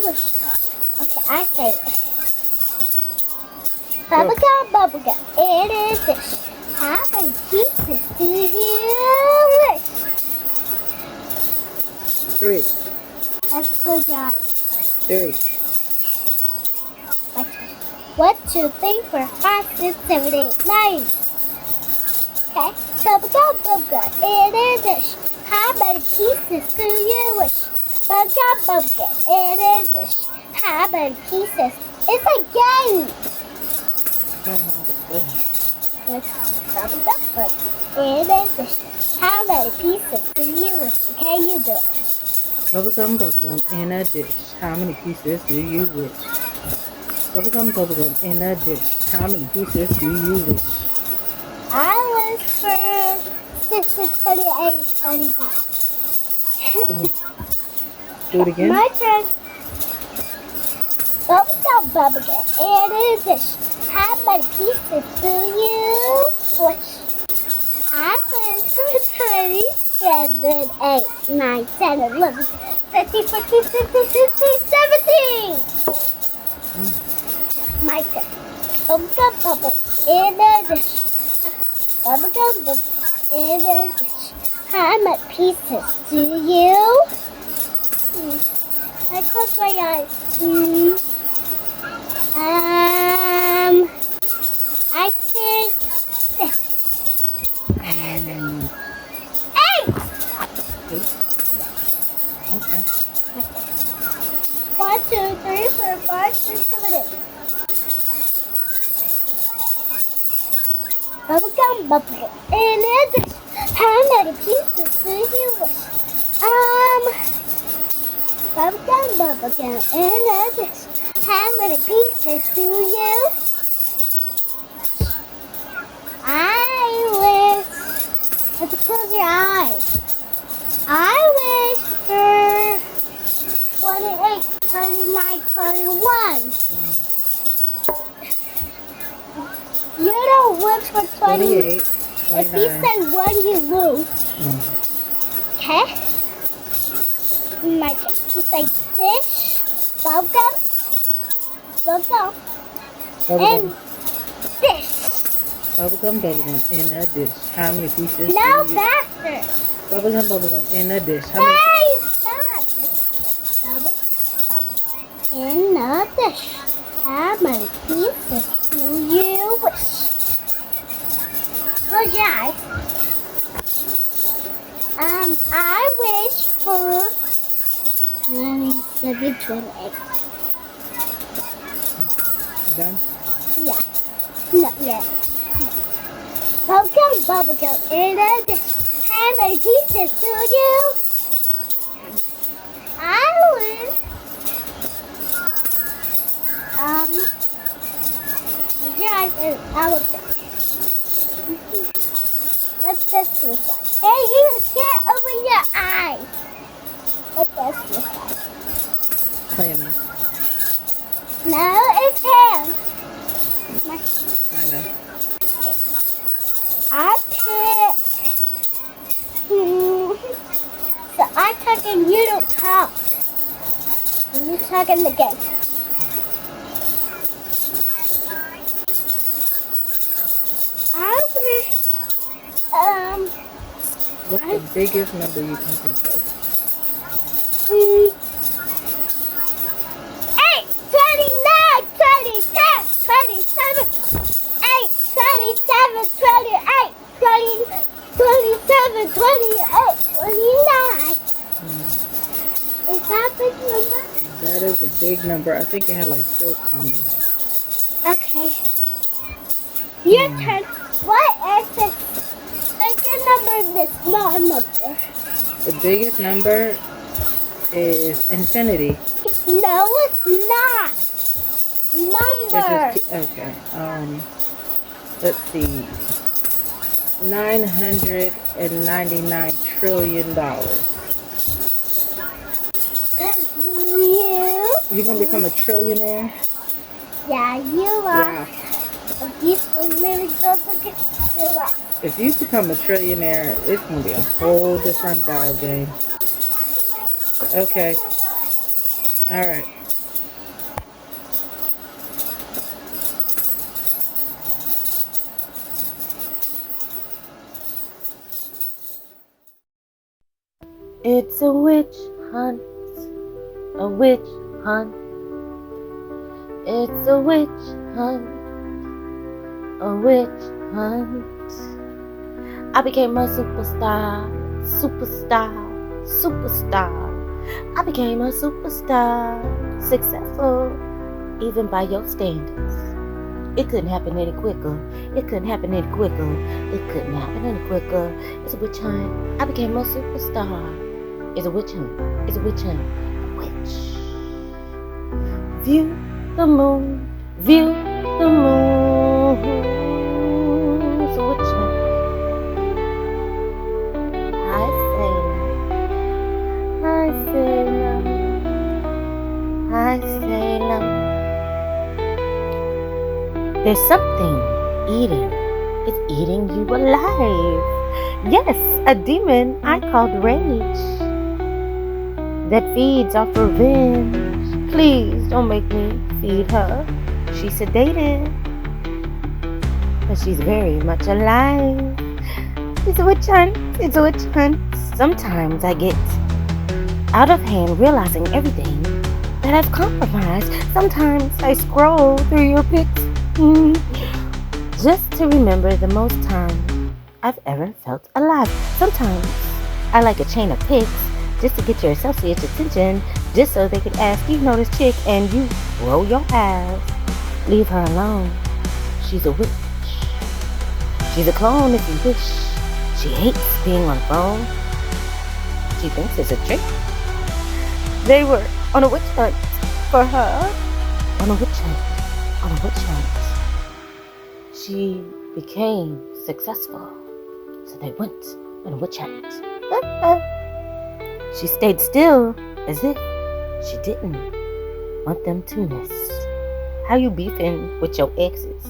wish? Okay, I say it. Bubblegum, it is this. How many pieces do you wish? 3. That's a good job. 3. 1, 2, 3, 4, 5, 6, 7, 8, 9. Okay. Bubblegum, it is this. How many pieces do you wish? Bubblegum, it is this. How many pieces? It's a game. Bubblegum, it is this. How many pieces do you wish? Okay, you do it. Bubblegum, in a dish. How many pieces do you wish? Bubblegum, in a dish. How many pieces do you wish? I wish for 6, 28, 35. Do it again. My turn. Bubblegum, it is this. How many pieces do you wish? I wish for 27, 8, 9, 10, 11, 13, 14, 15, 16, 17. My turn. Bubblegum, it is this. Bubblegum, it is this. How many pieces do you? I close my eyes. I think 6. 8. Okay. 1, 2, 3, 4, 5, 6, 7, 8. Bubblegum, and it's how many pieces do you wish? Bubblegum, and it's how many pieces do you? I wish. Let's close your eyes. I wish for 28, 29, 21. You don't wish for 28, 29. If you say 1, you lose. Okay? My turn. You say dish, bubblegum, and dish. Bubblegum, in a dish. How many pieces? No, faster. Bubblegum, in a dish. How many? Bubblegum, in a dish. How many pieces do you wish? Close your eyes. I wish for 27, 28. Done? Yeah. Not yet. Bubblegum, in a dish. How many pieces do you? I wish. Close your eyes and I will say. What's this side? Hey, you can't open your eyes. What's this side? Clammy. No, it's him. I know. Okay. I pick. So I talk and you don't talk. You talk in the game. I wish. What's the biggest number you can think of? 8, 29, 27, 27, 8, 27, 28, 20, 27, 28, 29. Is that a big number? That is a big number. I think it had like 4 commas. Okay. Your turn. What is the biggest number and the small number? The biggest number is infinity. No, it's not. Number. Okay. Let's see. $999 trillion. You gonna become a trillionaire? Yeah, you are. Yeah. If you become a trillionaire, it's gonna be a whole different ball game. Okay. All right. witch hunt. It's a witch hunt. A witch hunt. I became a superstar. I became a superstar. Successful, even by your standards. It couldn't happen any quicker. It's a witch hunt. I became a superstar. It's a witch hunt. Witch. View the moon. It's a witch hunt. I say no. There's something eating. It's eating you alive. Yes, a demon I called rage that feeds off revenge. Please don't make me feed her. She's sedated, but she's very much alive. It's a witch hunt. Sometimes I get out of hand realizing everything that I've compromised. Sometimes I scroll through your pics just to remember the most time I've ever felt alive. Sometimes I like a chain of pics just to get your associates' attention, just so they could ask, you know this chick, and you roll your eyes. Leave her alone. She's a witch. She's a clone if you wish. She hates being on the phone. She thinks it's a trick. They were on a witch hunt for her. On a witch hunt. She became successful, so they went on a witch hunt. She stayed still as if she didn't want them to miss. How you beefing with your exes?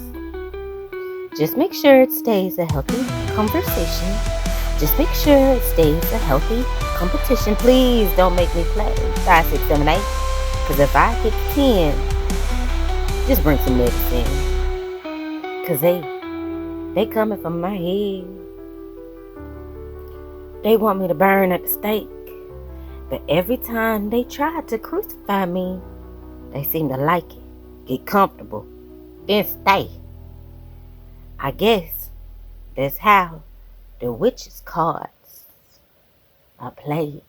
Just make sure it stays a healthy conversation. Just make sure it stays a healthy competition. Please don't make me play 5, 6, 7, 8. Cause if I hit 10, just bring some medicine. Cause they coming from my head. They want me to burn at the stake. But every time they try to crucify me, they seem to like it. Get comfortable, then stay. I guess that's how the witch's cards are played.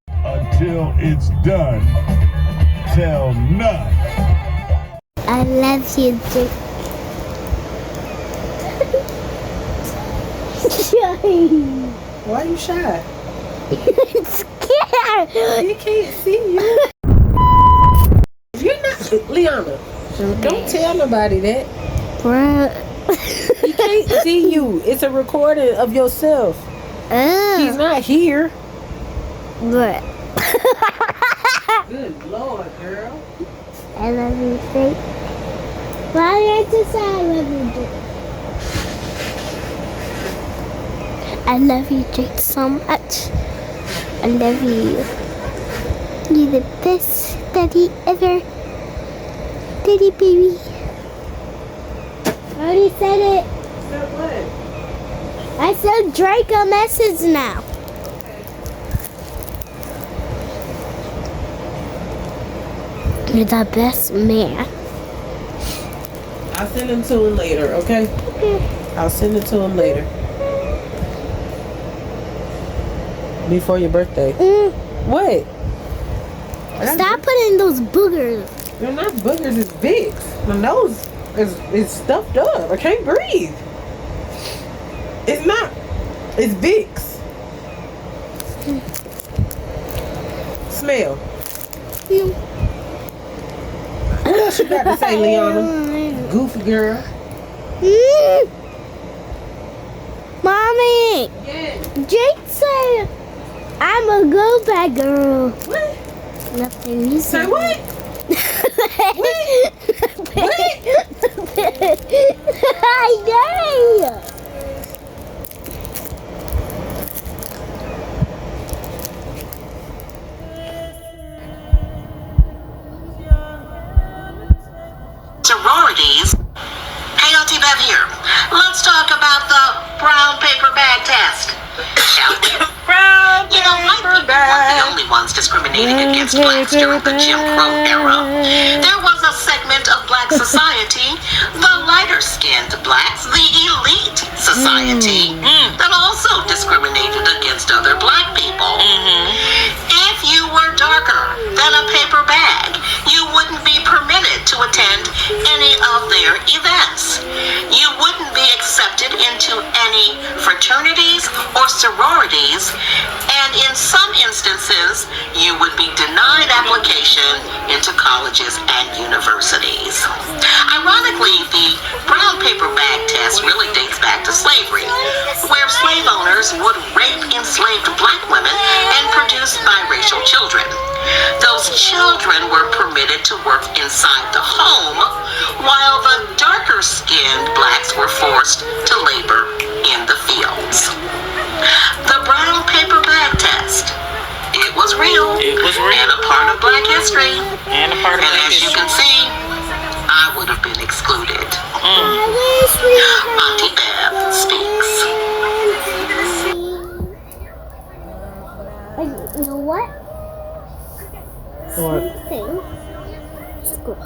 Until it's done, tell none. I love you, Jake. Why are you shy? I'm scared. You can't see you. You're not Liana. Don't tell nobody that. Bruh. He can't see you. It's a recording of yourself. He's not here. Bruh. Good Lord, girl. I love you, Jake. Why did I just say I love you, Jake? I love you, Jake, so much. I love you. You're the best daddy ever. Daddy baby. I already said it. Said what? I sent Drake a message now. You're the best man. I'll send it to him later, okay? Okay. I'll send it to him later. Before your birthday. What? Stop putting those boogers. They're not boogers, it's Vicks. My nose is stuffed up. I can't breathe. It's not. It's Vicks. Smell. What else you got to say, Liana? Goofy girl. Mommy, Yes. Jake said I'm a go bag girl. What? Nothing. You Say said what? What? I know. Sororities. Hey, Auntie Bev here. Let's talk about the brown paper bag test. Shall we? Brown You know, white people weren't the only ones discriminated discriminating against blacks during the Jim Crow era. There was a segment of black society, the lighter-skinned blacks, the elite society, that also discriminated against other black people. If you were darker than a paper bag, you wouldn't be permitted to attend any of their events. You wouldn't be accepted into any fraternities or sororities, and in some instances, you would be denied application into colleges and universities. Ironically, the brown paper bag test really dates back to slavery, where slave owners would rape enslaved black women and produce biracial children. Those children were permitted to work inside the home, while the darker-skinned blacks were forced to labor in the fields. The brown paper bag test. It was real. It was real. And a part of black history. And a part of And black as you history. can see, I would have been excluded. I wish we Auntie Bev speaks. You know what? What? Something. It's good.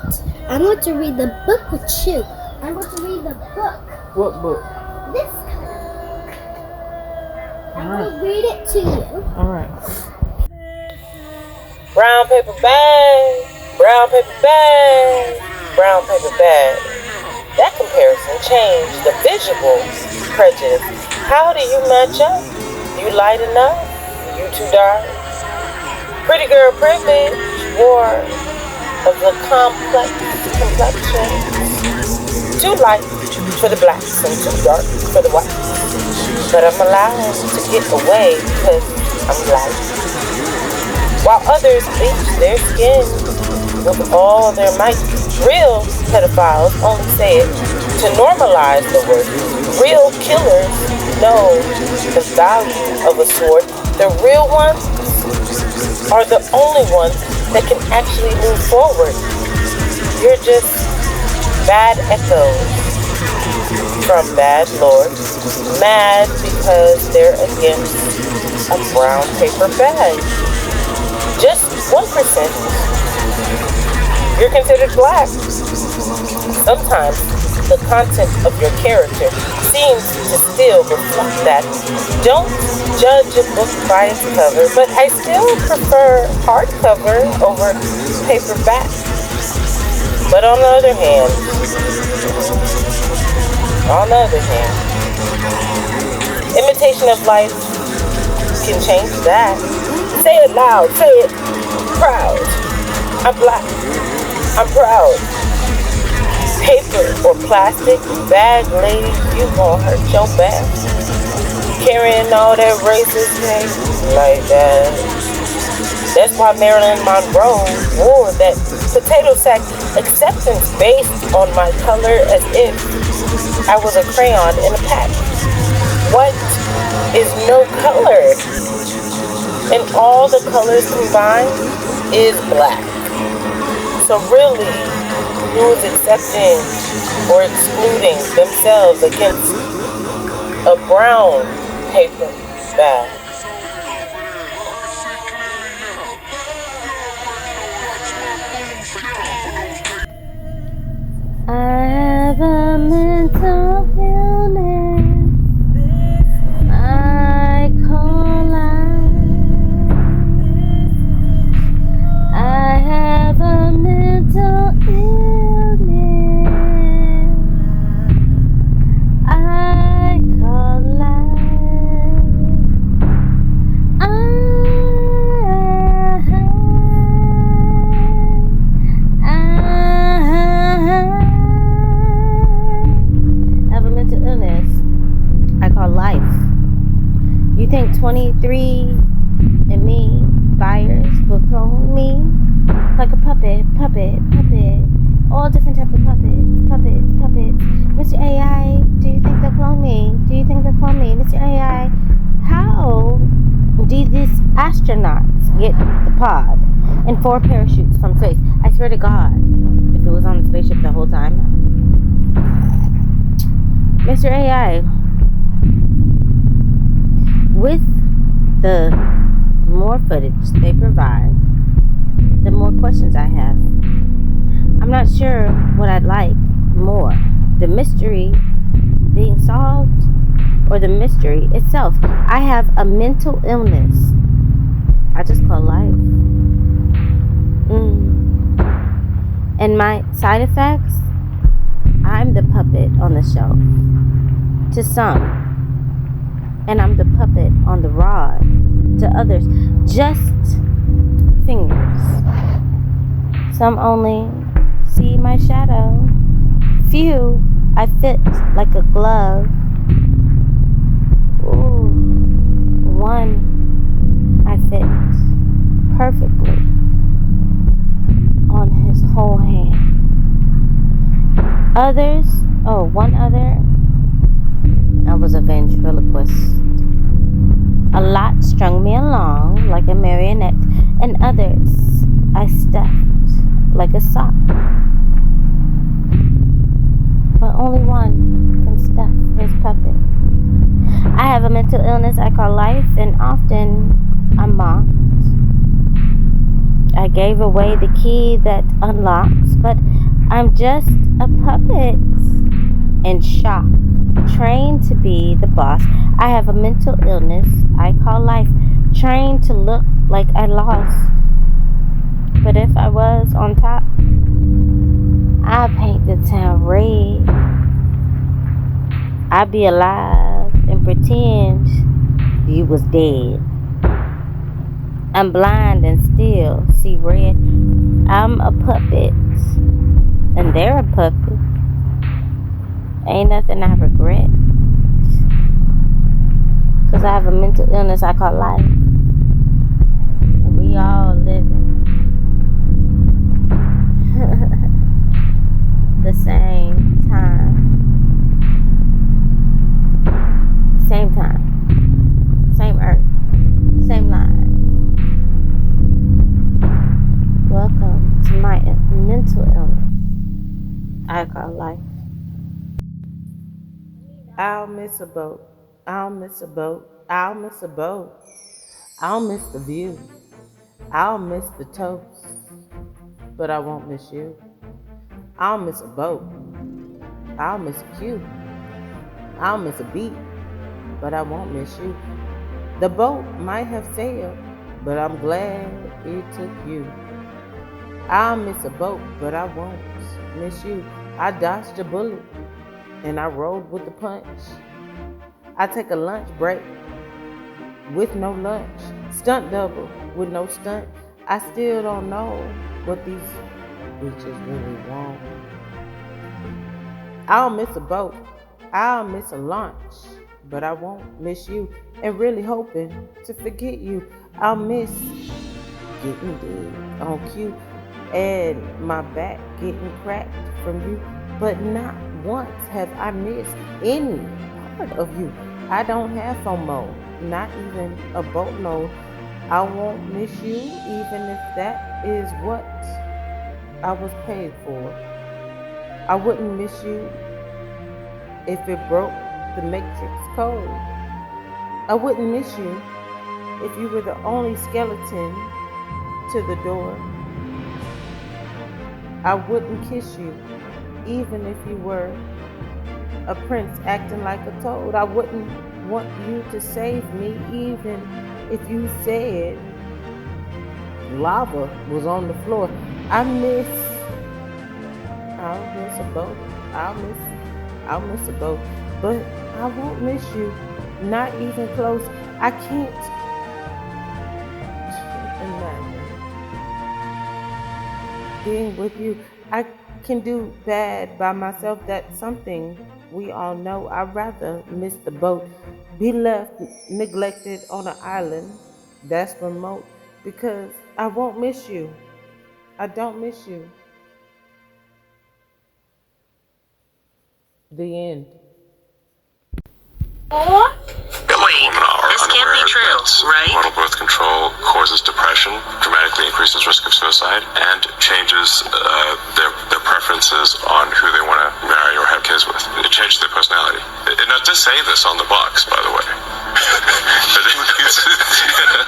I want to read the book with you. I want to read the book. What book? This kind of book. I will read it to you. Alright. Brown paper bag, brown paper bag, brown paper bag. That comparison changed the visual prejudice. How do you match up? You light enough? You too dark? Pretty girl privilege, war of the complex complexion. Too light for the blacks and too dark for the whites. But I'm allowed to get away because I'm light. While others bleach their skin with all their might. Real pedophiles only say it to normalize the word. Real killers know the value of a sword. The real ones are the only ones that can actually move forward. You're just bad echoes from bad lords, mad because they're against a brown paper bag. Just 1%. You're considered black. Sometimes the content of your character seems to still reflect that. Don't judge a book by its cover, but I still prefer hardcover over paperback. But on the other hand, imitation of life can change that. Say it loud, say it proud. I'm black, I'm proud. Paper or plastic bag, lady, you gon' hurt your back. Carrying all that racist hate like that. That's why Marilyn Monroe wore that potato sack acceptance based on my color as if I was a crayon in a pack. What is no color? And all the colors combined is black. So really, who is accepting or excluding themselves against a brown paper bag? I have a mental illness I call life. I have a mental illness I call life. I have a mental illness I call life. You think 23 and me, buyers, will clone me like a puppet, all different type of puppets. Mr. AI, do you think they'll clone me? Mr. AI, how did these astronauts get the pod and 4 parachutes from space? I swear to God, if it was on the spaceship the whole time. Mr. AI, with the more footage they provide I'd like more? The mystery being solved or the mystery itself? I have a mental illness I just call life. And my side effects? I'm the puppet on the shelf to some, and I'm the puppet on the rod to others. Just fingers. Some only see my shadow. Few I fit like a glove. Ooh, one I fit perfectly on his whole hand. Others, one other, I was a ventriloquist. A lot strung me along like a marionette, and others I stuffed like a sock. But only one can stuff his puppet. I have a mental illness I call life, and often I'm mocked. I gave away the key that unlocks, but I'm just a puppet in shock, trained to be the boss. I have a mental illness I call life, trained to look like I lost. But if I was on top, I'd paint the town red. I'd be alive and pretend you was dead. I'm blind and still see red. I'm a puppet, and they're a puppet. Ain't nothing I regret, 'cause I have a mental illness I call life, and we all living the same time, same earth, same line. Welcome to my mental illness I call life. I'll miss a boat. I'll miss a boat. I'll miss a boat. I'll miss the view. I'll miss the toast. But I won't miss you. I'll miss a boat. I'll miss a cue. I'll miss a beat. But I won't miss you. The boat might have sailed, but I'm glad it took you. I'll miss a boat, but I won't miss you. I dodged a bullet, and I rolled with the punch. I take a lunch break with no lunch. Stunt double with no stunt. I still don't know what these bitches really want. I'll miss a boat. I'll miss a launch, but I won't miss you. And really hoping to forget you. I'll miss getting dead on cue and my back getting cracked from you. But not once have I missed any part of you. I don't have FOMO, not even a boatload. I won't miss you, even if that is what I was paid for. I wouldn't miss you if it broke the Matrix code. I wouldn't miss you if you were the only skeleton to the door. I wouldn't kiss you even if you were a prince acting like a toad. I wouldn't want you to save me even if you said lava was on the floor. I'll miss a boat. I'll miss a boat. But I won't miss you. Not even close. I can't imagine being with you. I can do bad by myself. That's something we all know. I'd rather miss the boat, be left neglected on an island that's remote, because I won't miss you. I don't miss you. The end. Wait, this can't be true, right? Hormonal birth control causes depression, dramatically increases risk of suicide, and changes their preferences on who they want to marry or have kids with. It changes their personality. It not to say this on the box, by the way.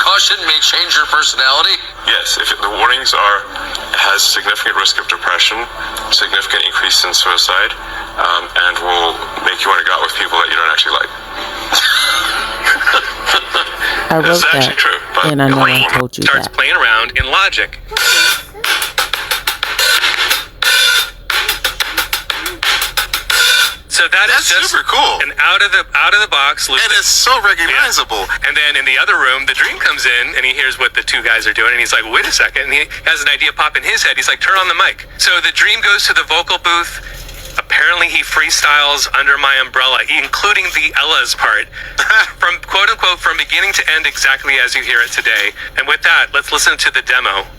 Caution may change your personality. Yes, if the warnings are has significant risk of depression, significant increase in suicide, and will make you want to go out with people that you don't actually like. I wrote It's actually that, true, but and I know I told you starts that. playing around in logic. So that's just super cool. an out of the box, And it's so recognizable. And then in the other room, the dream comes in and he hears what the two guys are doing, and he's like, wait a second, and he has an idea pop in his head. He's like, turn on the mic. So the dream goes to the vocal booth. Apparently he freestyles Under My Umbrella, including the Ella's part, from quote unquote from beginning to end, exactly as you hear it today. And with that, let's listen to the demo.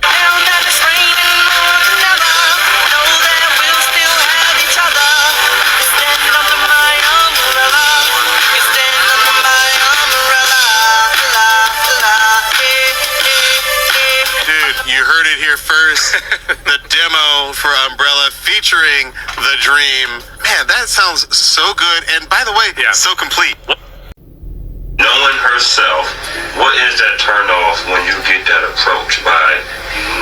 You heard it here first. The demo for Umbrella featuring The Dream. Man, that sounds so good. And by the way, so complete. Knowing herself, what is that turn off when you get that approach by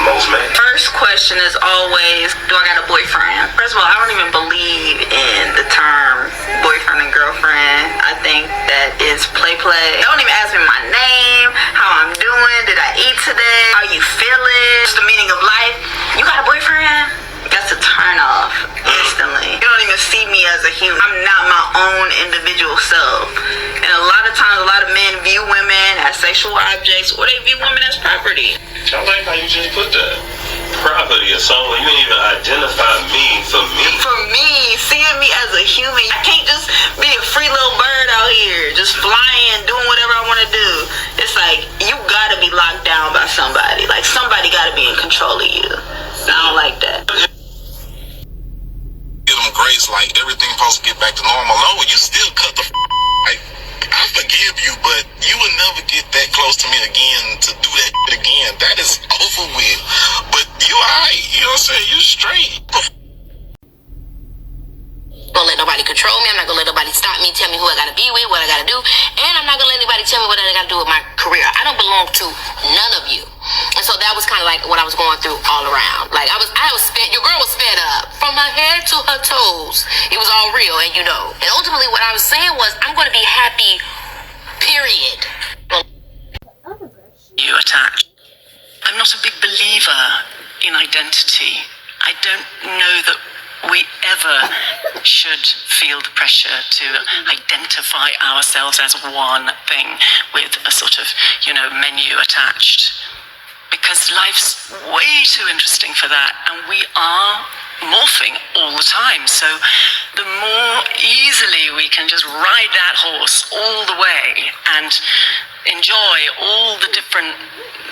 most men? First question is always, do I got a boyfriend? First of all, I don't even believe in the term boyfriend and girlfriend. I think that is play. Don't even ask me my name, how I'm doing, did I eat today, how you feeling, what's the meaning of life. You got a boyfriend? That's a turn off instantly. You don't even see me as a human. I'm not my own individual self. And a lot of times, a lot of men view women as sexual objects, or they view women as property. I like how you just put that. Property or something. You didn't even identify me for me. For me, seeing me as a human, I can't just be a free little bird out here, just flying, doing whatever I want to do. It's like, you gotta be locked down by somebody. Like, somebody gotta be in control of you. I don't like that. Give them grace, like everything supposed to get back to normal. No, you still cut the like, I forgive you, but you will never get that close to me again to do that again. That is over with. But you alright, you know what I'm saying? You straight. Gonna let nobody control me. I'm not gonna let nobody stop me, tell me who I gotta be with, what I gotta do, and I'm not gonna let anybody tell me what I gotta do with my career. I don't belong to none of you. And so that was kind of like what I was going through all around. Like I was sped. Your girl was sped up from her head to her toes. It was all real, and you know. And ultimately, what I was saying was, I'm gonna be happy. Period. You attached. I'm not a big believer in identity. I don't know that we ever should feel the pressure to identify ourselves as one thing with a sort of, menu attached. Because life's way too interesting for that, and we are morphing all the time. So the more easily we can just ride that horse all the way and enjoy all the different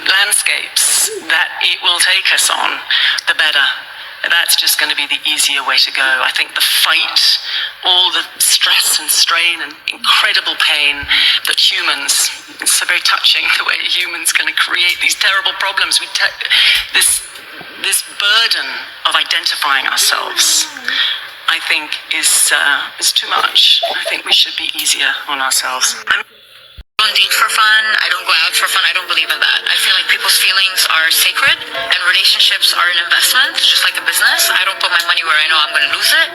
landscapes that it will take us on, the better. That's just going to be the easier way to go. I think the fight, all the stress and strain and incredible pain that humans, it's so very touching the way humans can create these terrible problems. This burden of identifying ourselves, I think, is too much. I think we should be easier on ourselves. I don't date for fun. I don't go out for fun. I don't believe in that. I feel like people's feelings are sacred, and relationships are an investment, just like a business. I don't put my money where I know I'm going to lose it.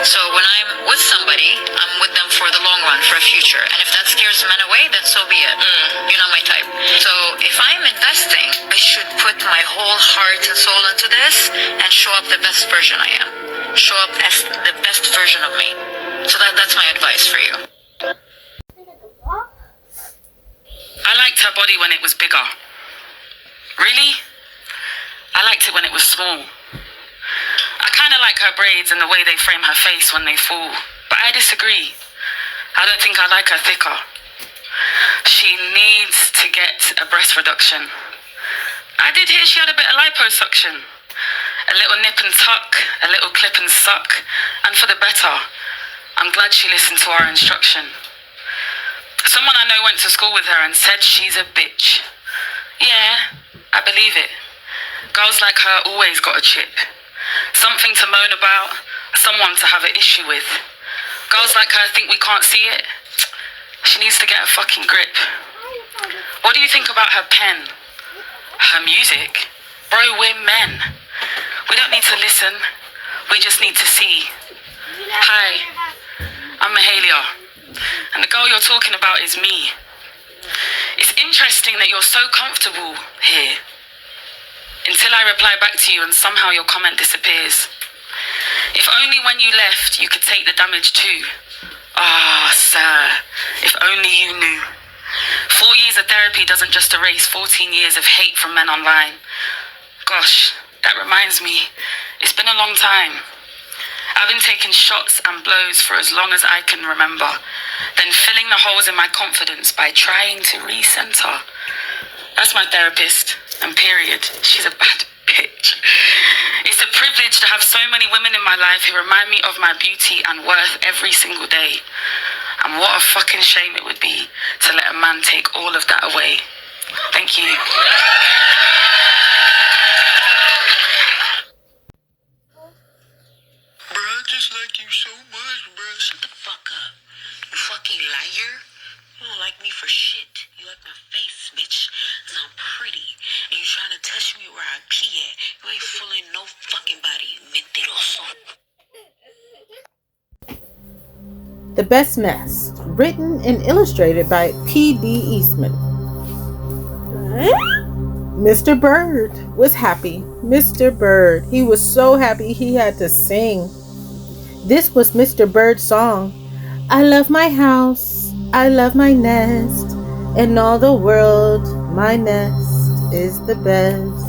So when I'm with somebody, I'm with them for the long run, for a future. And if that scares men away, then so be it. You're not my type. So if I'm investing, I should put my whole heart and soul into this and show up the best version I am. Show up as the best version of me. So that's my advice for you. I liked her body when it was bigger. Really? I liked it when it was small. I kind of like her braids and the way they frame her face when they fall. But I disagree. I don't think I like her thicker. She needs to get a breast reduction. I did hear she had a bit of liposuction. A little nip and tuck, a little clip and suck. And for the better. I'm glad she listened to our instruction. Someone I know went to school with her and said she's a bitch. Yeah, I believe it. Girls like her always got a chip. Something to moan about, someone to have an issue with. Girls like her think we can't see it. She needs to get a fucking grip. What do you think about her pen? Her music? Bro, we're men. We don't need to listen. We just need to see. Hi, I'm Mahalia, and the girl you're talking about is me. It's interesting that you're so comfortable here until I reply back to you and somehow your comment disappears. If only when you left you could take the damage too. Ah, sir, if only you knew. 4 years of therapy doesn't just erase 14 years of hate from men online. Gosh, that reminds me, it's been a long time. I've been taking shots and blows for as long as I can remember, then filling the holes in my confidence by trying to recenter. That's my therapist, and period. She's a bad bitch. It's a privilege to have so many women in my life who remind me of my beauty and worth every single day. And what a fucking shame it would be to let a man take all of that away. Thank you. Bruh, I just like you so much, bruh. Shut the fuck up. You fucking liar. You don't like me for shit. You like my face, bitch. Cause I'm pretty. And you trying to touch me where I pee at. You ain't fooling no fucking body, mentiroso. The Best Nest, written and illustrated by P.D. Eastman. Mr. Bird was happy. Mr. Bird, he was so happy he had to sing. This was Mr. Bird's song. I love my house, I love my nest, in all the world my nest is the best.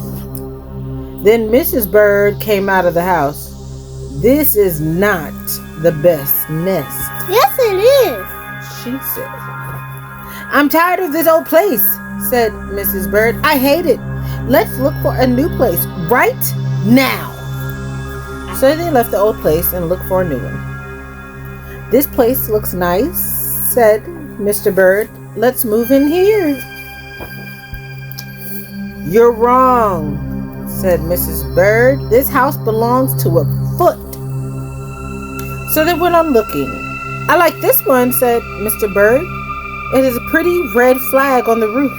Then Mrs. Bird came out of the house. This is not the best nest, Yes, it is. she said. I'm tired of this old place, said Mrs. Bird. I hate it. Let's look for a new place right now. So they left the old place and looked for a new one. This place looks nice, said Mr. Bird. Let's move in here. You're wrong, said Mrs. Bird. This house belongs to a foot. So they went on looking. I like this one, said Mr. Bird. It is a pretty red flag on the roof.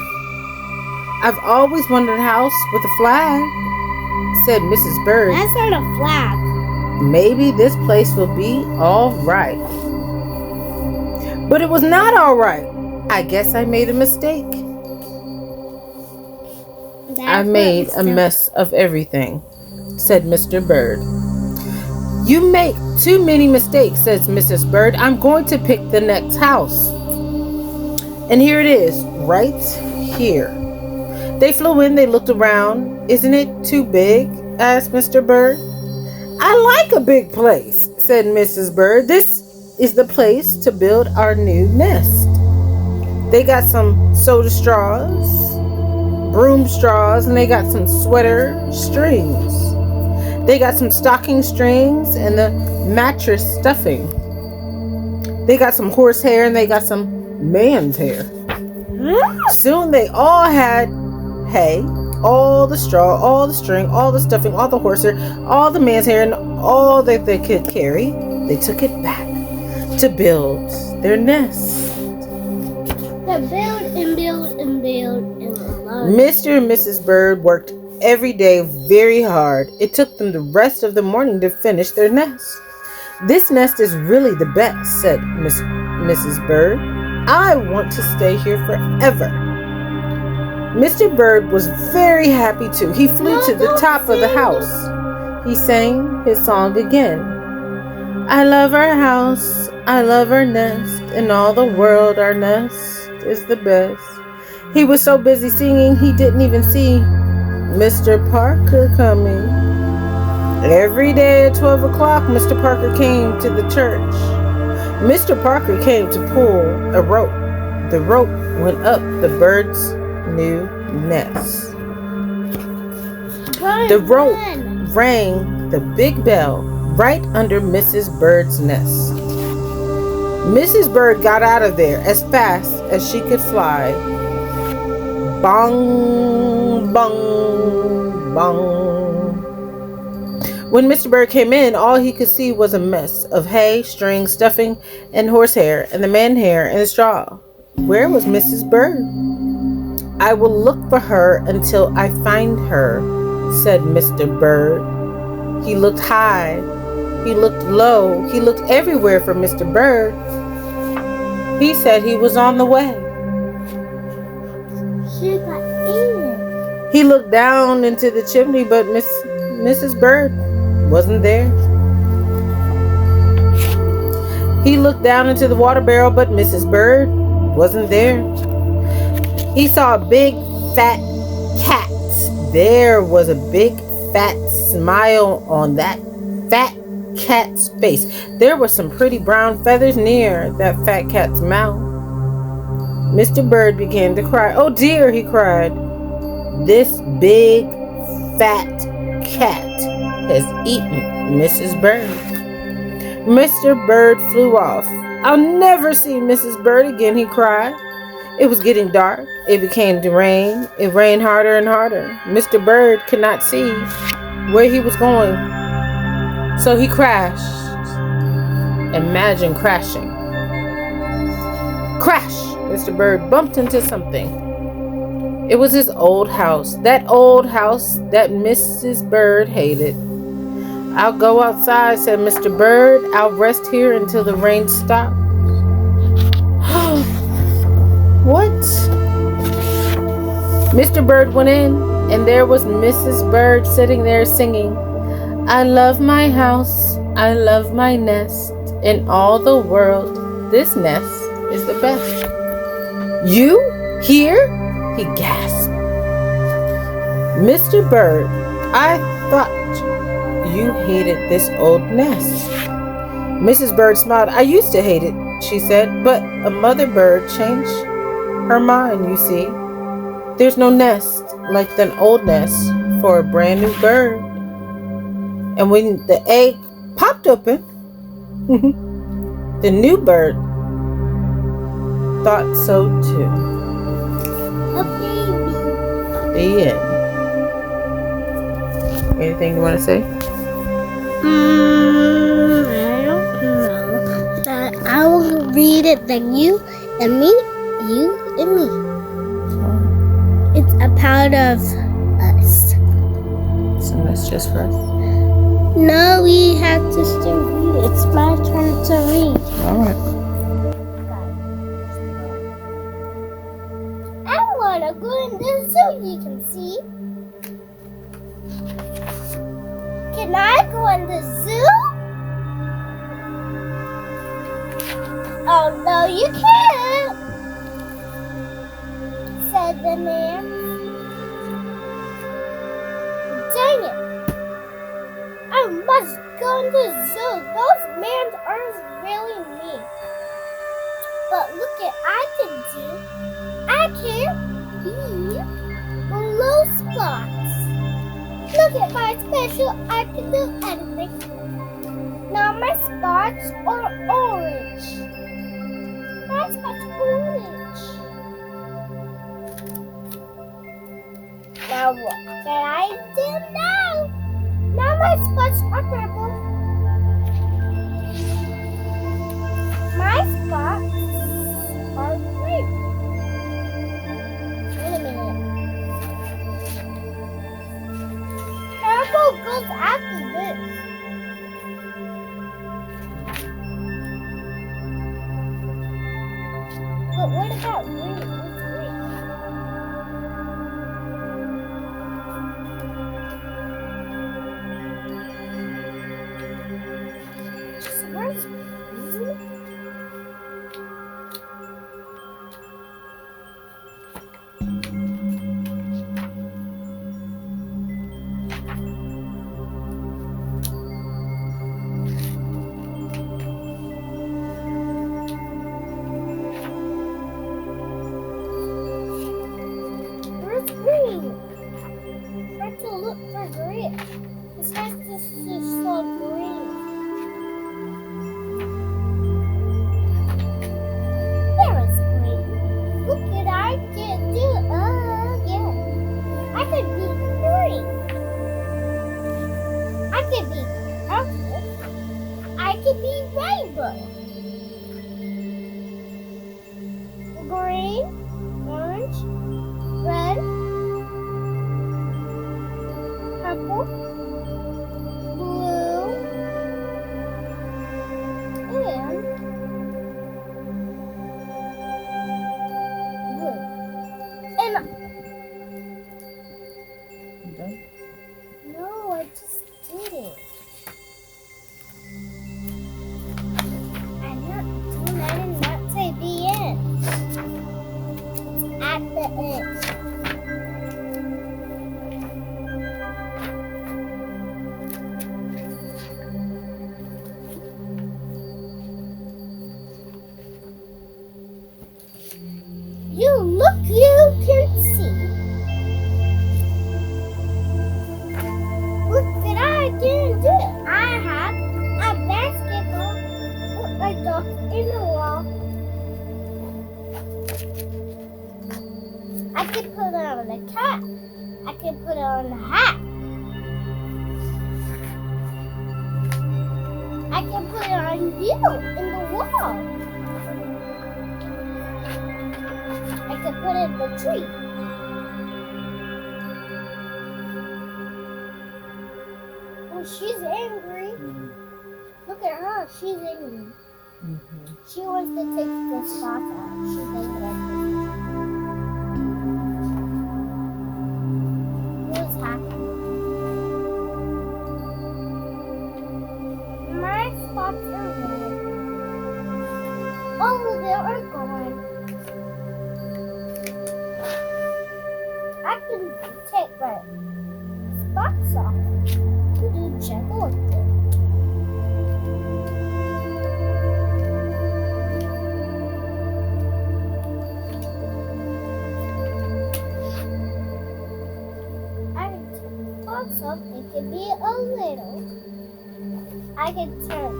I've always wanted a house with a flag, said Mrs. Bird. That's not a flag. Maybe this place will be all right. But it was not all right. I guess I made a mistake. I made a mess of everything, said Mr. Bird. You make too many mistakes, says Mrs. Bird. I'm going to pick the next house. And here it is, right here. They flew in, they looked around. Isn't it too big? Asked Mr. Bird. I like a big place, said Mrs. Bird. This is the place to build our new nest. They got some soda straws, broom straws, and they got some sweater strings. They got some stocking strings and the mattress stuffing. They got some horse hair and they got some man's hair. Soon they all had hay, all the straw, all the string, all the stuffing, all the horsehair, all the man's hair, and all that they could carry. They took it back to build their nest. To build and build and build and love. Mr. and Mrs. Bird worked every day very hard. It took them the rest of the morning to finish their nest. This nest is really the best, said Mrs. Bird. I want to stay here forever. Mr. Bird was very happy too. He flew to the top of the house. He sang his song again. I love our house, I love our nest, in all the world our nest is the best. He was so busy singing he didn't even see Mr. Parker coming. Every day at 12 o'clock, Mr. Parker came to the church. Mr. Parker came to pull a rope. The rope went up the bird's new nest. The rope rang the big bell right under Mrs. Bird's nest. Mrs. Bird got out of there as fast as she could fly. Bong, bong, bong. When Mr. Bird came in, all he could see was a mess of hay, string, stuffing, and horsehair, and the man hair and the straw. Where was Mrs. Bird? I will look for her until I find her, said Mr. Bird. He looked high. He looked low. He looked everywhere for Mr. Bird. He said he was on the way. She got in. He looked down into the chimney, but Mrs. Bird wasn't there. He looked down into the water barrel, but Mrs. Bird wasn't there. He saw a big fat cat. There was a big fat smile on that fat cat's face. There were some pretty brown feathers near that fat cat's mouth. Mr. Bird began to cry. "Oh dear," he cried. "This big fat cat has eaten Mrs. Bird." Mr. Bird flew off. "I'll never see Mrs. Bird again," he cried. It was getting dark. It began to rain. It rained harder and harder. Mr. Bird could not see where he was going. So he crashed. Imagine crashing. Crash! Mr. Bird bumped into something. It was his old house. That old house that Mrs. Bird hated. "I'll go outside," said Mr. Bird. "I'll rest here until the rain stops." What? Mr. Bird went in, and there was Mrs. Bird sitting there singing, "I love my house, I love my nest. In all the world, this nest is the best." "You? Here?" he gasped. "Mr. Bird, I thought you hated this old nest." Mrs. Bird smiled. "I used to hate it," she said, "but a mother bird changed her mind, you see. There's no nest like an old nest for a brand new bird." And when the egg popped open, the new bird thought so too. A baby. The end. Anything you want to say? I don't know. But I will read it then you and me, you and me. It's a part of us. So that's just for us? No, we have to still read it. It's my turn to read. Alright. I want to go in the zoo, you can see. Can I go in the zoo? "Oh, no, you can't," said the man. "Dang it. I must go in the zoo. Those men are really mean. But look what I can do. I can be blue spots. Look at my special, I can do anything. Now my spots are orange. My spots are orange. Now what can I do now? Now my spots are purple. My spots are green. Wait a minute. Purple goes after this. But what about green? What's green? Where's green? Where's green? I have to look for green. This has to show green. There is green. Look what I can do. Yeah. I could be green. I could be purple. I could be rainbow. Green, orange, red, purple, blue, on the hat. I can put it on you in the wall. I can put it in the tree. Oh, she's angry. Look at her. She's angry. She wants to take the spots out. She's angry. What's happening? My spots are red. Oh, they are gone. I can take my spots off and do gentle with it. I can take the spots off. It can be a little. I can take.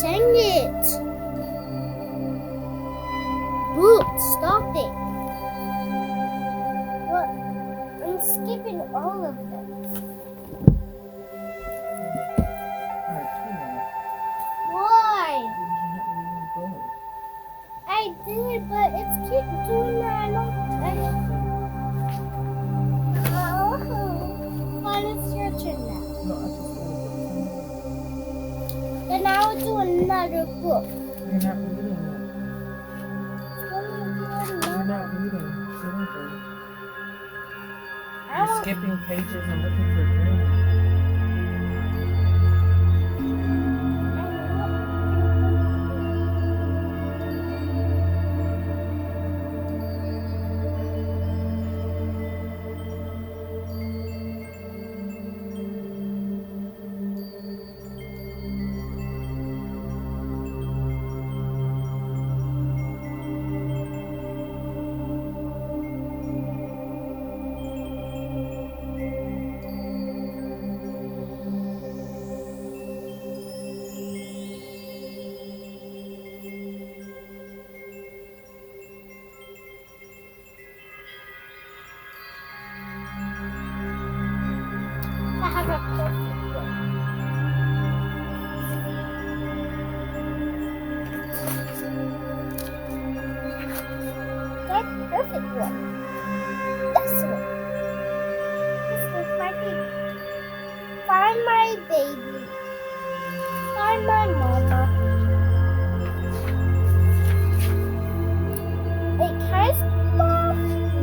Dang it! Boot, stop it! What? I'm skipping all of them. Why? I did, but it's keep doing that. Fine, it's your turn now. Then I will do another book. You're not reading it. You're not reading. You're skipping pages and looking for dreams. I have a perfect one. That perfect one. This one. This one's my baby. Find my baby. Find my mama. Wait, can I stop?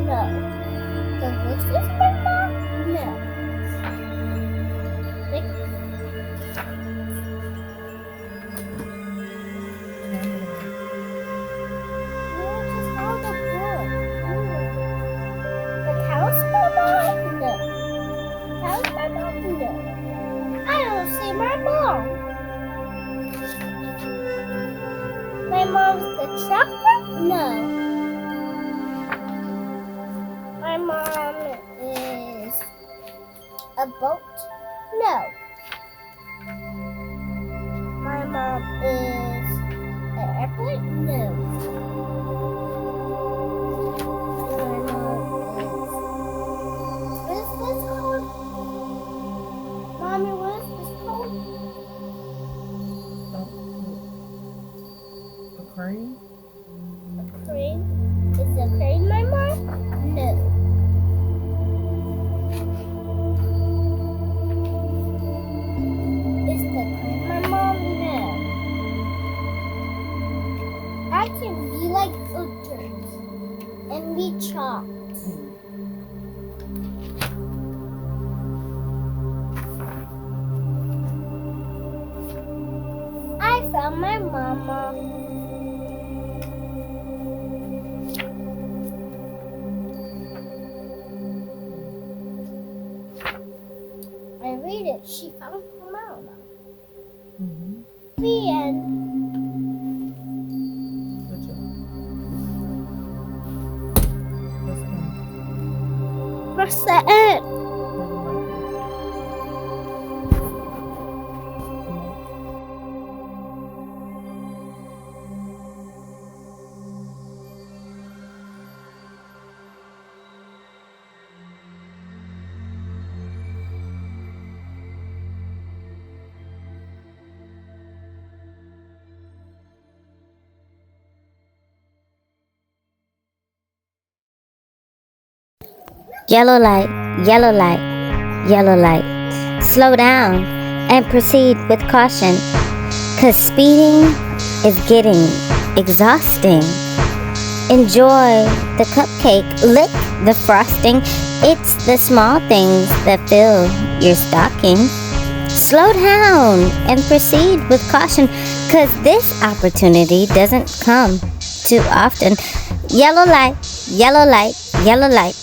No. This is my mom? No. My mom's the trucker? No. My mom is a boat? No. My mom is an airplane? No. My mom is... What is this called? Mommy, what is this called? A crane? A crane? Is the crane my mom? No. Is the crane my mom? No. I can be like otters and be chopped. I found my mama. I read it. She found her mama. The end. Good job. What's the end? Yellow light, yellow light, yellow light. Slow down and proceed with caution, 'cause speeding is getting exhausting. Enjoy the cupcake, lick the frosting. It's the small things that fill your stocking. Slow down and proceed with caution, 'cause this opportunity doesn't come too often. Yellow light, yellow light, yellow light.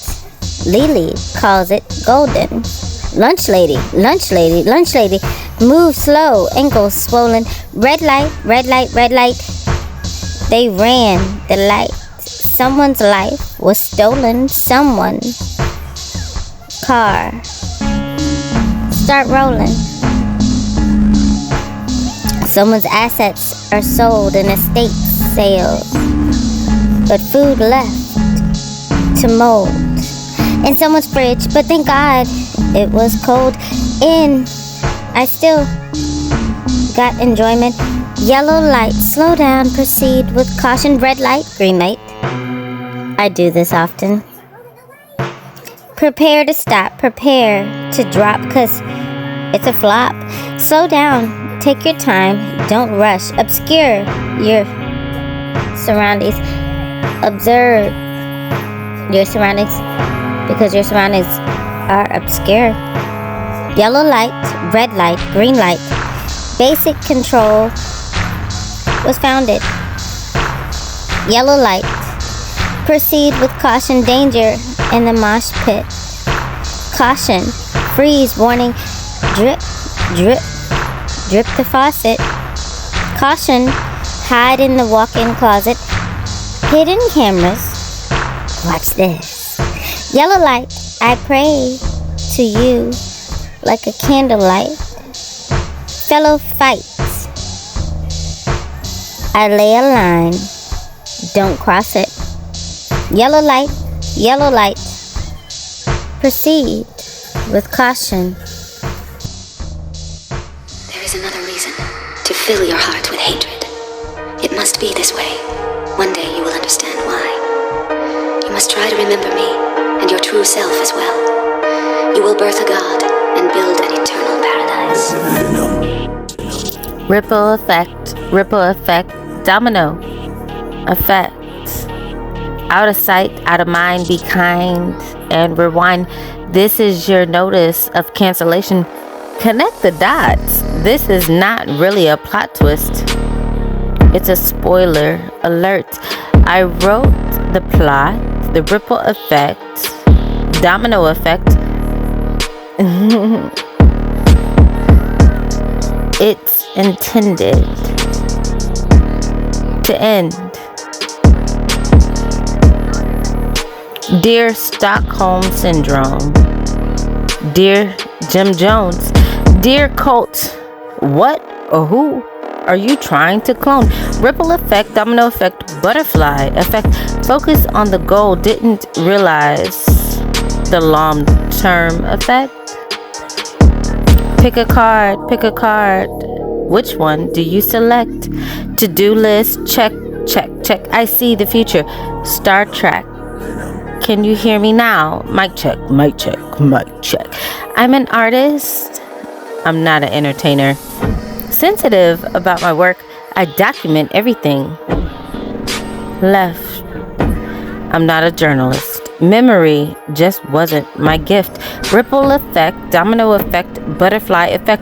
Lily calls it golden. Lunch lady, lunch lady, lunch lady. Move slow, ankles swollen. Red light, red light, red light. They ran the light. Someone's life was stolen. Someone's car. Start rolling. Someone's assets are sold in estate sales, but food left to mold in someone's fridge. But thank God it was cold. I still got enjoyment. Yellow light, slow down, proceed with caution. Red light, green light. I do this often. Prepare to stop, prepare to drop, 'cause it's a flop. Slow down, take your time, don't rush. Obscure your surroundings. Observe your surroundings, because your surroundings are obscure. Yellow light, red light, green light. Basic control was founded. Yellow light. Proceed with caution. Danger in the mosh pit. Caution. Freeze. Warning. Drip. Drip. Drip the faucet. Caution. Hide in the walk-in closet. Hidden cameras. Watch this. Yellow light. I pray to you like a candlelight. Fellow fights. I lay a line. Don't cross it. Yellow light, yellow light. Proceed with caution. There is another reason to fill your heart with hatred. It must be this way. One day you will understand why. You must try to remember me and your true self as well. You will birth a god and build an eternal paradise. Ripple effect, domino effect. Out of sight, out of mind, be kind and rewind. This is your notice of cancellation. Connect the dots. This is not really a plot twist. It's a spoiler alert. I wrote the plot, the ripple effect, domino effect. It's intended to end. Dear Stockholm Syndrome, dear Jim Jones, dear Colt, what or who are you trying to clone? Ripple effect, domino effect, butterfly effect. Focus on the goal, didn't realize the long-term effect. Pick a card, pick a card. Which one do you select? To-do list, check, check, check. I see the future. Star Trek. Can you hear me now? Mic check, mic check, mic check. I'm an artist. I'm not an entertainer. Sensitive about my work, I document everything. Left. I'm not a journalist. Memory just wasn't my gift. Ripple effect, domino effect, butterfly effect.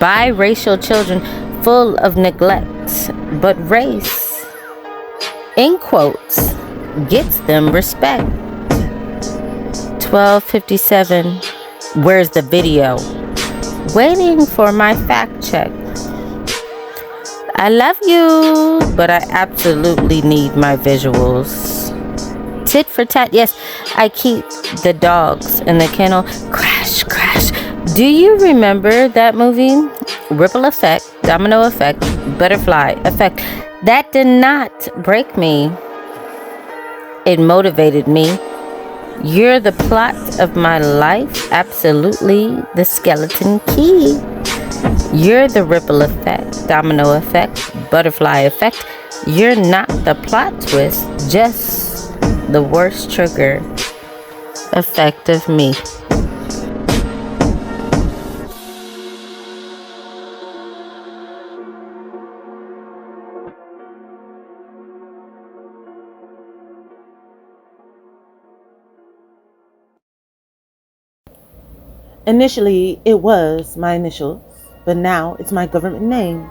Biracial children full of neglect, but race, in quotes, gets them respect. 12:57. Where's the video? Waiting for my fact check. I love you, but I absolutely need my visuals. Tit for tat. Yes, I keep the dogs in the kennel. Crash, crash. Do you remember that movie? Ripple effect, domino effect, butterfly effect. That did not break me. It motivated me. You're the plot of my life. Absolutely the skeleton key. You're the ripple effect, domino effect, butterfly effect. You're not the plot twist, just The worst trigger effect of me. Initially, it was my initials, but now it's my government name.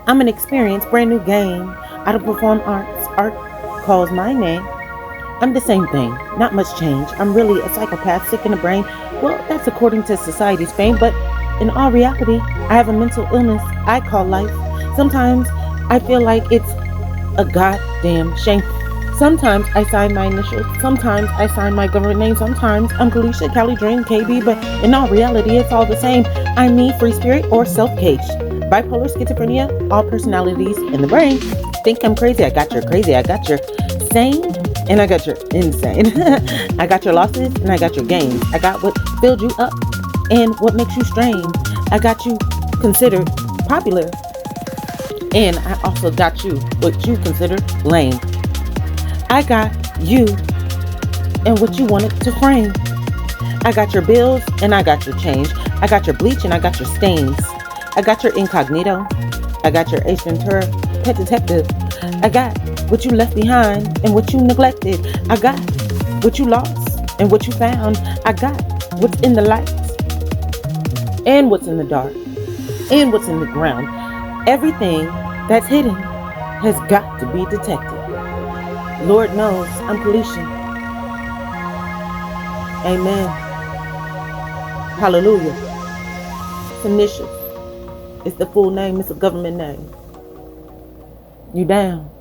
I'm an experienced, brand new game. I don't perform arts. Art calls my name. I'm the same thing. Not much change. I'm really a psychopath, sick in the brain. Well, that's according to society's fame, but in all reality, I have a mental illness I call life. Sometimes I feel like it's a goddamn shame. Sometimes I sign my initials. Sometimes I sign my government name. Sometimes I'm Kalisha, Cali, Dream, KB, but in all reality, it's all the same. I'm me, free spirit, or self-caged. Bipolar, schizophrenia, all personalities in the brain. Think I'm crazy, I got your crazy. I got your sane, and I got your insane. I got your losses, and I got your gains. I got what filled you up, and what makes you strange. I got you considered popular, and I also got you what you consider lame. I got you and what you wanted to frame. I got your bills and I got your change. I got your bleach and I got your stains. I got your incognito. I got your Ace Ventura pet detective. I got what you left behind and what you neglected. I got what you lost and what you found. I got what's in the light and what's in the dark and what's in the ground. Everything that's hidden has got to be detected. Lord knows I'm Kalisha. Amen. Hallelujah. It's initials. It's the full name. It's a government name. You down?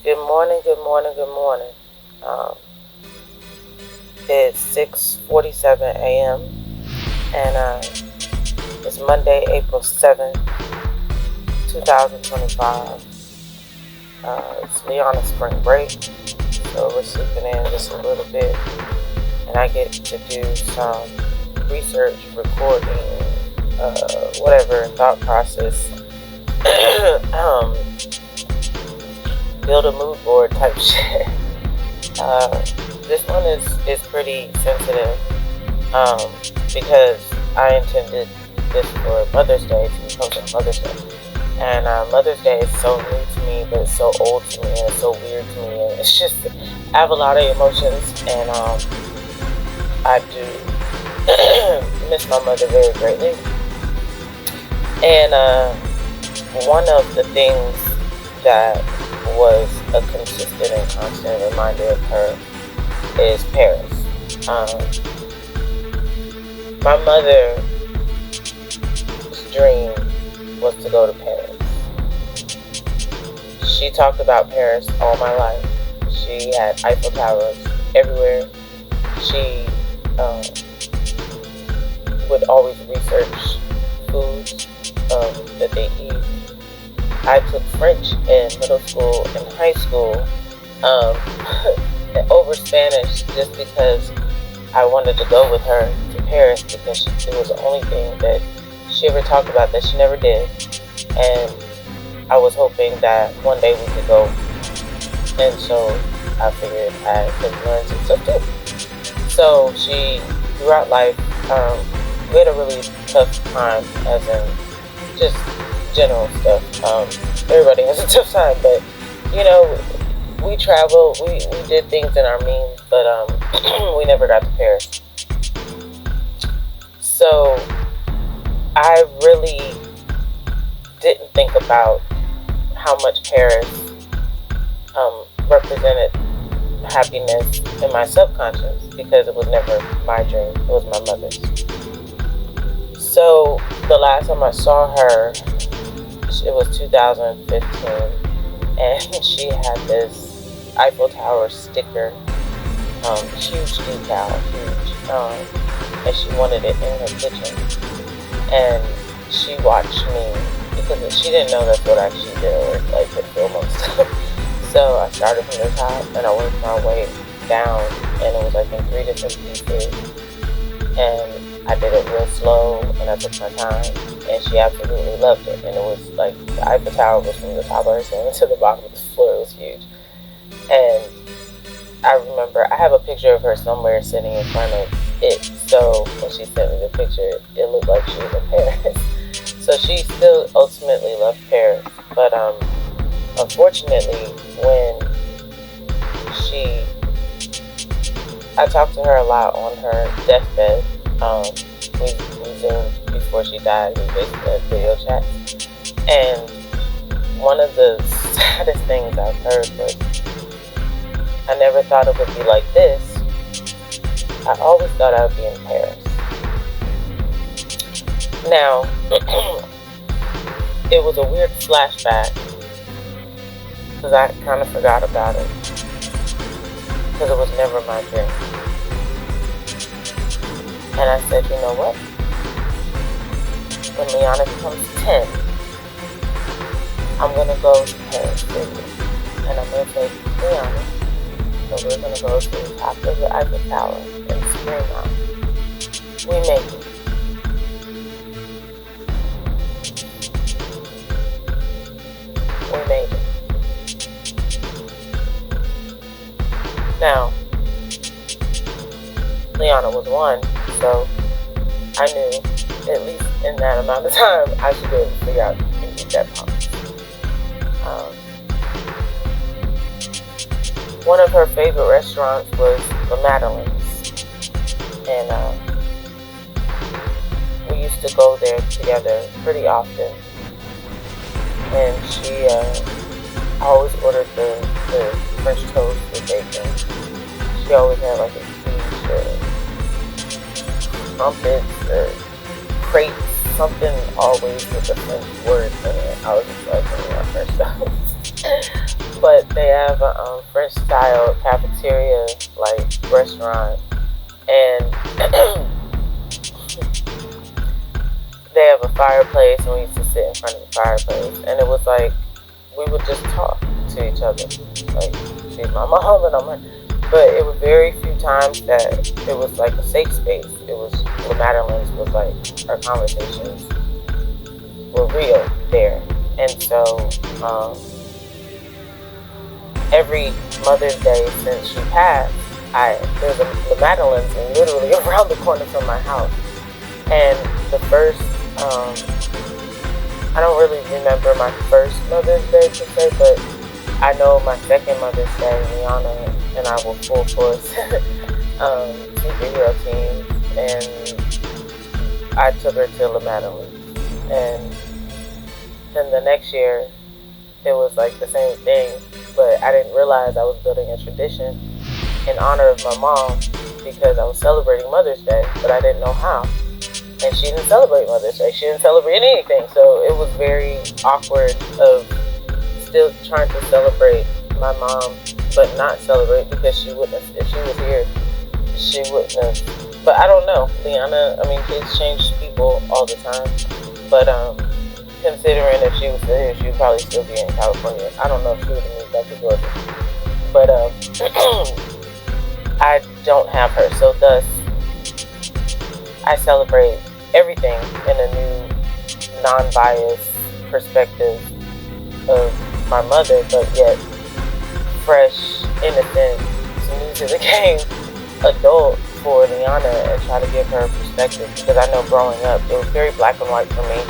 Good morning, good morning, good morning. It's 6:47 a.m. and it's Monday, April 7th, 2025. It's Liana's spring break, so we're sleeping in just a little bit, and I get to do some research, recording, whatever, thought process, build a mood board type shit. This one is pretty sensitive, because I intended this for Mother's Day, to be posted on Mother's Day. And Mother's Day is so new to me, but it's so old to me, and it's so weird to me, and it's just, I have a lot of emotions, and I do miss my mother very greatly. And one of the things that was a consistent and constant reminder of her is Paris. My mother's dream was to go to Paris. She talked about Paris all my life. She had Eiffel Towers everywhere. She would always research foods that they eat. I took French in middle school and high school over Spanish just because I wanted to go with her to Paris, because it was the only thing that she ever talked about that she never did, and I was hoping that one day we could go, and so I figured I could learn some stuff too. So she, throughout life, we had a really tough time, as in just general stuff. Everybody has a tough time, but you know, we traveled, we did things in our means, but we never got to Paris. So I really didn't think about how much Paris represented happiness in my subconscious, because it was never my dream, it was my mother's. So the last time I saw her, it was 2015, and she had this Eiffel Tower sticker, huge decal, and she wanted it in her kitchen. And she watched me, because she didn't know that's what I actually did, or like put film on stuff. So I started from the top and I worked my way down, and it was like in 3 different pieces. And I did it real slow, and I took my time, and she absolutely loved it. And it was like the Eiffel Tower was from the top of her ceiling to the bottom of the floor. It was huge. I remember I have a picture of her somewhere sitting in front of it. So when she sent me the picture, it looked like she was in Paris. So she still ultimately loved Paris. But unfortunately, when I talked to her a lot on her deathbed. We Zoomed before she died. We basically had video chat. And one of the saddest things I've heard was, I never thought it would be like this. I always thought I would be in Paris. Now, it was a weird flashback because I kind of forgot about it because it was never my dream. And I said, you know what? When Liana becomes 10, I'm going to go to Paris with you. And I'm going to take Liana. So we're going to go to the top of the Eiffel Tower and scream out, we made it. We made it. Now, Liana was 1, so I knew, at least in that amount of time, I should be able to figure out and keep that promise. One of her favorite restaurants was La Madeleine's, and we used to go there together pretty often. And she always ordered the French toast with bacon. She always had like a quiche or crumpets or crepes, something always with a French word in it. I was just like, French toast. But they have a French style cafeteria like restaurant, and they have a fireplace, and we used to sit in front of the fireplace, and it was like we would just talk to each other. Like, she's my mom and I'm her. But it was very few times that it was like a safe space. It was, La Madeleine's was like, our conversations were real there. And so, every Mother's Day since she passed, there's a La Madeleine's literally around the corner from my house. And the first, I don't really remember my first Mother's Day per se, but I know my second Mother's Day, Liana and I were full force superhero team, and I took her to La Madeleine. And then the next year, it was like the same thing, but I didn't realize I was building a tradition in honor of my mom because I was celebrating Mother's Day, but I didn't know how. And she didn't celebrate Mother's Day. She didn't celebrate anything. So it was very awkward of still trying to celebrate my mom, but not celebrate because she wouldn't have, if she was here, she wouldn't have. But I don't know. Liana, I mean, kids change people all the time. But considering if she was still here, she would probably still be in California. I don't know if she would have moved back to Georgia. But I don't have her. So thus, I celebrate everything in a new, non-biased perspective of my mother, but yet fresh, innocent, new to the game adult for Liana, and try to give her perspective, because I know growing up it was very black and white for me,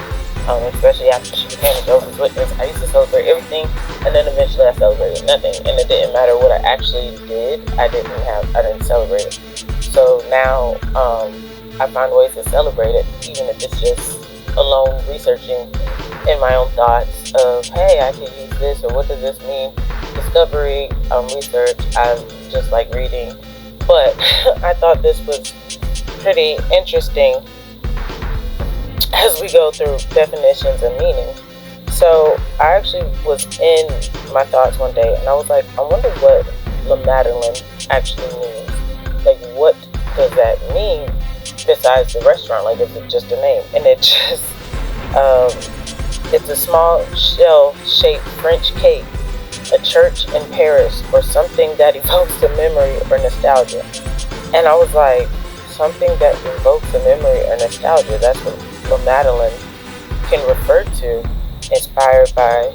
especially after she became a Jehovah's Witness. I used to celebrate everything, and then eventually I celebrated nothing, and it didn't matter what I actually did, I didn't celebrate it. So now I find ways to celebrate it, even if it's just alone researching in my own thoughts of, hey, I can use this, or what does this mean? Discovery, research, I just like reading. But I thought this was pretty interesting as we go through definitions and meanings. So I actually was in my thoughts one day, and I was like, I wonder what La Madeleine actually means. Like, what does that mean besides the restaurant? Like, is it just a name? And it just, it's a small shell-shaped French cake, a church in Paris, or something that evokes a memory or nostalgia. And I was like, something that evokes a memory or nostalgia, that's what La Madeleine can refer to, inspired by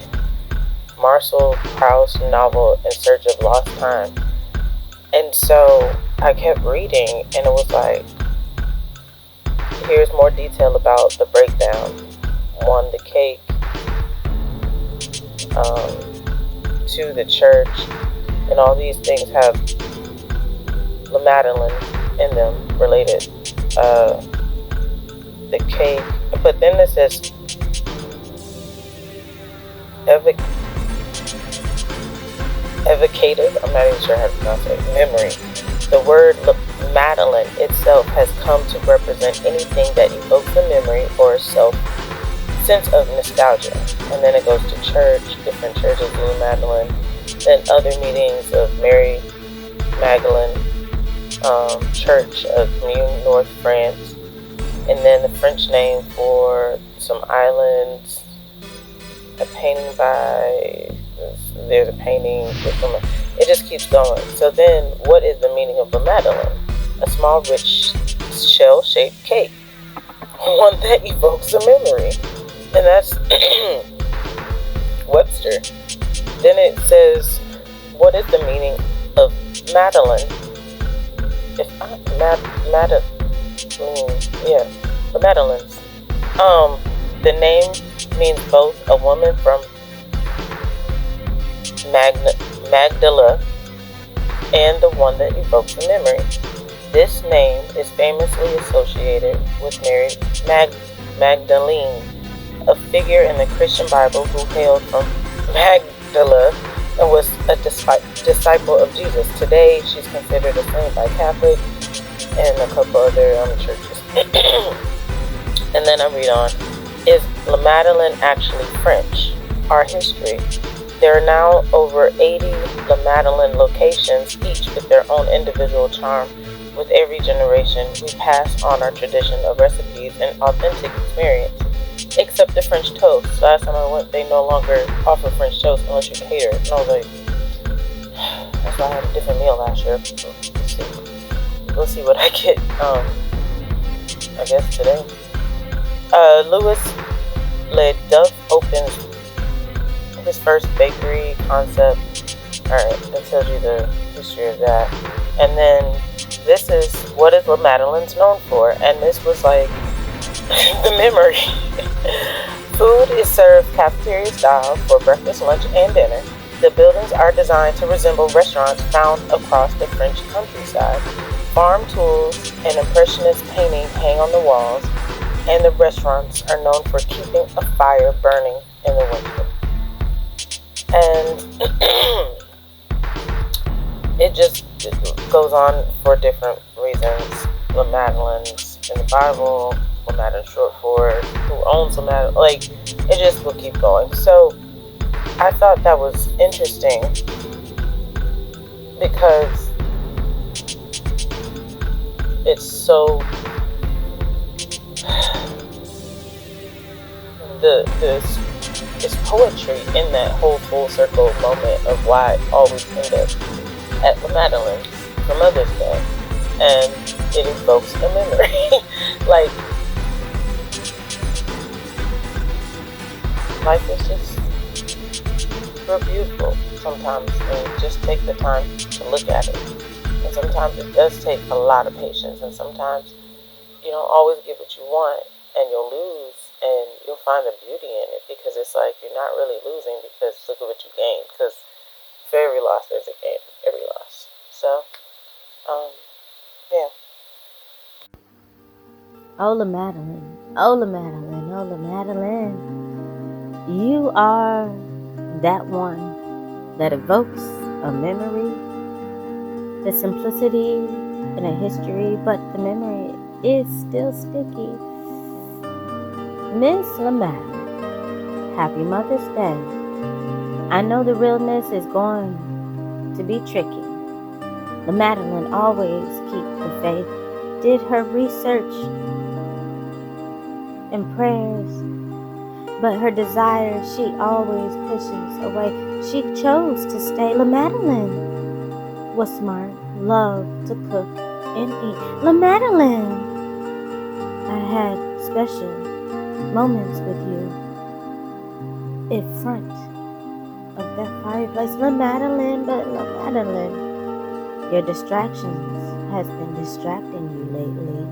Marcel Proust's novel In Search of Lost Time. And so I kept reading, and it was like, here's more detail about the breakdown. One, the cake. 2, the church. And all these things have La Madeleine in them related. The cake. But then it says evocative. I'm not even sure how to pronounce it. Memory. The word Madeleine itself has come to represent anything that evokes a memory or a sense of nostalgia. And then it goes to church, different churches, La Madeleine, then other meetings of Mary Magdalene Church of Commune, North France, and then the French name for some islands, a painting by, there's a painting, it just keeps going. So then, what is the meaning of La Madeleine? A small, rich, shell-shaped cake, one that evokes a memory, and that's Webster. Then it says, what is the meaning of Madeleine? The Madeleines. The name means both a woman from Magdala and the one that evokes a memory. This name is famously associated with Mary Magdalene, a figure in the Christian Bible who hailed from Magdala and was a disciple of Jesus. Today, she's considered a saint by Catholic and a couple other churches. And then I read on. Is La Madeleine actually French? Our history. There are now over 80 La Madeleine locations, each with their own individual charm. With every generation, we pass on our tradition of recipes and authentic experience. Except the French toast. Last time I went, they no longer offer French toast unless you cater it. And I was like, that's why I had a different meal last year. We'll see what I get, I guess today. Louis Le Duff opens his first bakery concept. Alright, that tells you the history of that. And then this is what is La Madeleine's known for. And this was like the memory. Food is served cafeteria style for breakfast, lunch, and dinner. The buildings are designed to resemble restaurants found across the French countryside. Farm tools and impressionist painting hang on the walls, and the restaurants are known for keeping a fire burning in the winter. And it just goes on for different reasons. La Madeleine's in the Bible, La Madeleine short for who owns La Madeleine, like, it just will keep going. So I thought that was interesting because it's so it's poetry in that whole full circle moment of why I always end up at La Madeleine for Mother's Day, and it evokes a memory. Like, life is just real beautiful sometimes, and just take the time to look at it. And sometimes it does take a lot of patience, and sometimes you don't always get what you want, and you'll lose, and you'll find the beauty in it, because it's like you're not really losing, because look at what you gained. Because for every loss there's a gain, every loss. So yeah. Oh, La Madeleine, oh, La Madeleine, oh, La Madeleine. You are that one that evokes a memory, the simplicity in a history, but the memory is still sticky. Miss La Madeleine, happy Mother's Day. I know the realness is going to be tricky. La Madeleine always keep the faith, did her research and prayers, but her desire she always pushes away. She chose to stay. La Madeleine was smart, loved to cook and eat. La Madeleine, I had special moments with you in front of that fireplace. La Madeleine, but La Madeleine, Your distractions has been distracting you lately.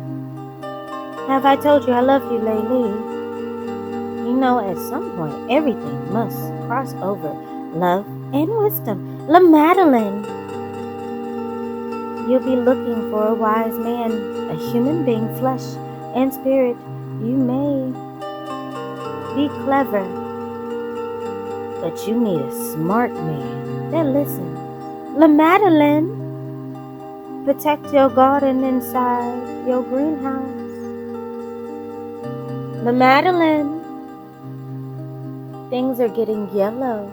Have I told you I love you lately? You know, at some point, everything must cross over love and wisdom. La Madeleine. You'll be looking for a wise man, a human being, flesh and spirit. You may be clever, but you need a smart man that listens. La Madeleine, protect your garden inside your greenhouse. La Madeleine, things are getting yellow.